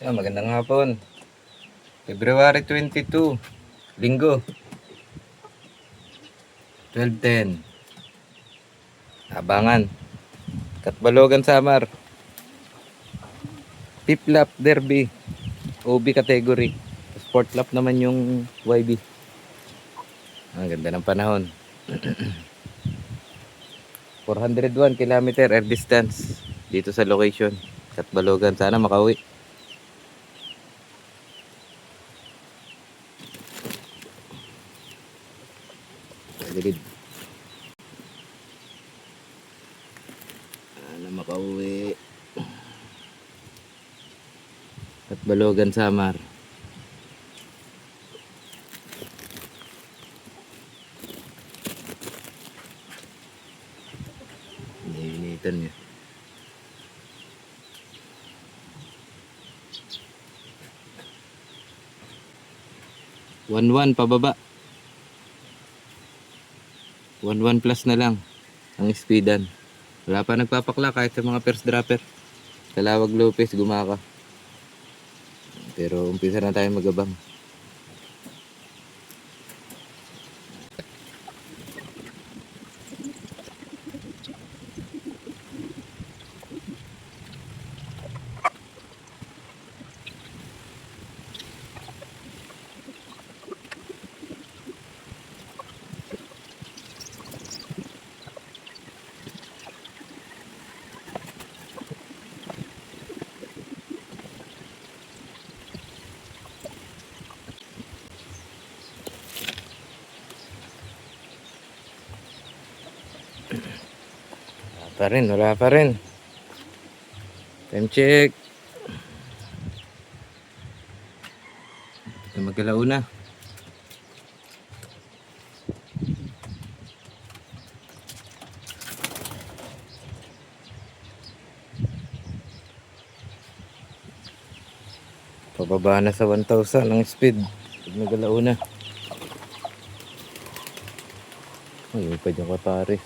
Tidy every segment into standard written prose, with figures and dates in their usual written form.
Magandang hapon. February 22, Linggo. 12:10. Abangan. Katbalogan Samar. Tip lap derby. OB category. Sport lap naman yung YB. Ang ganda ng panahon. 401 kilometer air distance dito sa location. Katbalogan. Sana makauwi. Gilid. Sana makauwi. Katbalogan Samar. Iniinitan niya. One pababa. 1-1 plus na lang ang speedan. Wala pa nagpapakla kahit sa mga first dropper. Kalawag Lopez gumaka. Pero umpisa na tayo magabang. Wala pa rin. Time check. Magalauna. Pababa na sa 1,000 ang speed. Magalauna. Ay, pa dyan ka pares.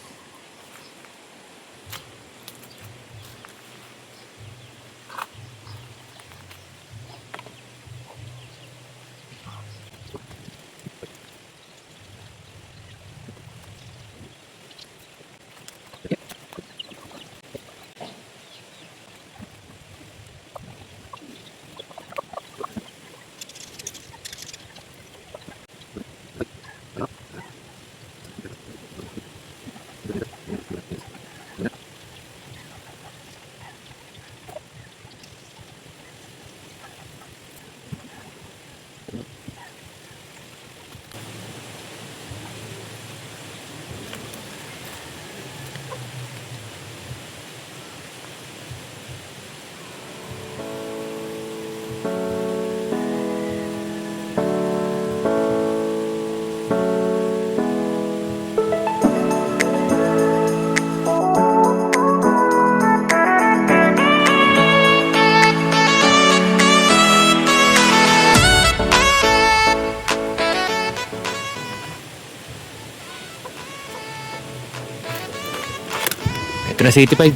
Ito na 85.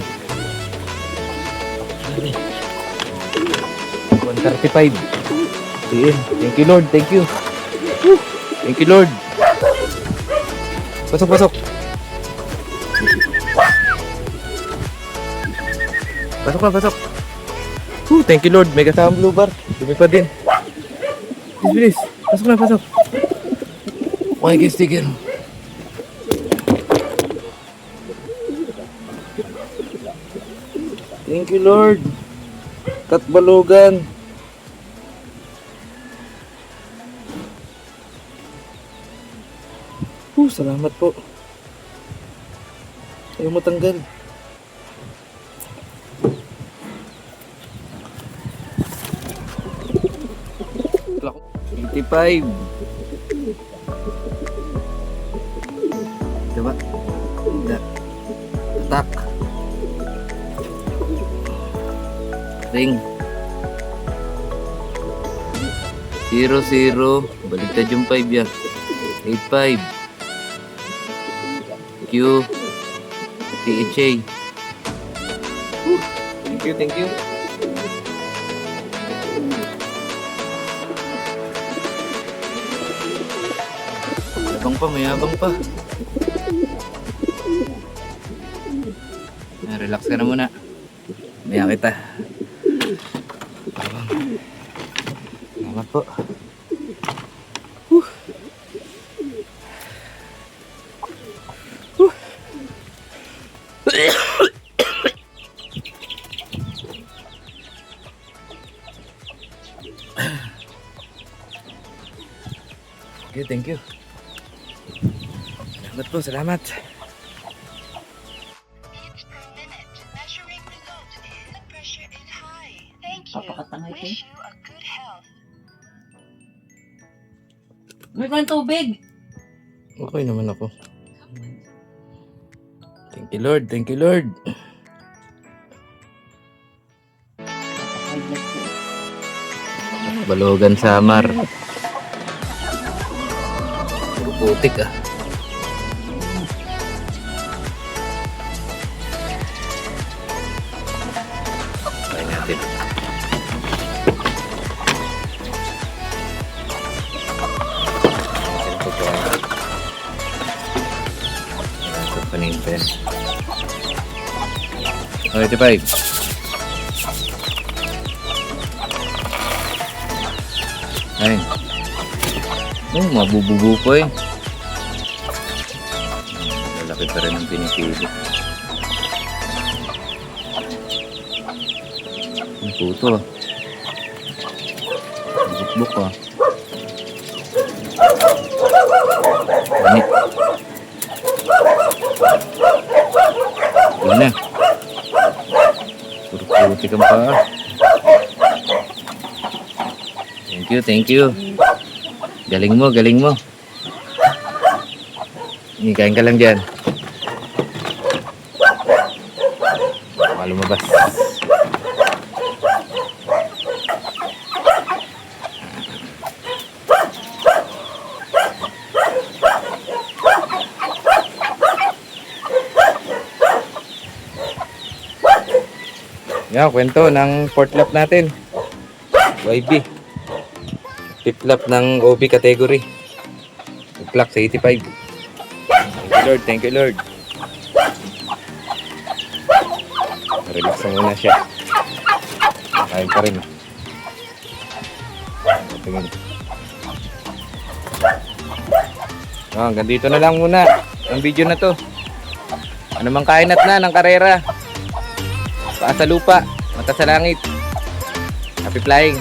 135. Thank you Lord, thank you. Thank you Lord. Pasok. Pasok na, pasok. Thank you Lord, may kasamang blue bar. Dumi pa din. Bilis. Pasok na, pasok. Okay, sticker. Thank you Lord. Katbalogan. Salamat po. Ayaw matanggal. $85. Diba? Attack. Ring 00. Baliktad yung 5 yan. 85. Q THA. Thank you. Mayabang pa. Relax ka na muna. Maya kita. Salamat po. Okay, thank you. Salamat po, salamat. Beats per minute. Measuring results is pressure is high. Thank you. Papakatangay ko. Wish you a good health. May kang tubig. Okay naman ako. Thank you, Lord. Thank you, Lord. Balogan Samar. Puro putik ah. Try natin. Ito pa rin pen. 85. Ay. Oh, mabububo po eh. Lalaki pa rin ang pinipili. Ang puto ah. Bukbuk ah. Ganit. Yun na. Puro putik ang paa. Thank you. Galing mo. Kain ka lang dyan. Baka lumabas. Yan, kwento ng fourth lap natin. YB. Fifth lap ng OB category. Clock sa 85. Thank you Lord. Relax na muna siya. Kain pa rin. Tingin. Hanggang dito na lang muna ang video na to. Ano mang kainat na ng karera. Paa sa lupa, mata sa langit. Happy flying.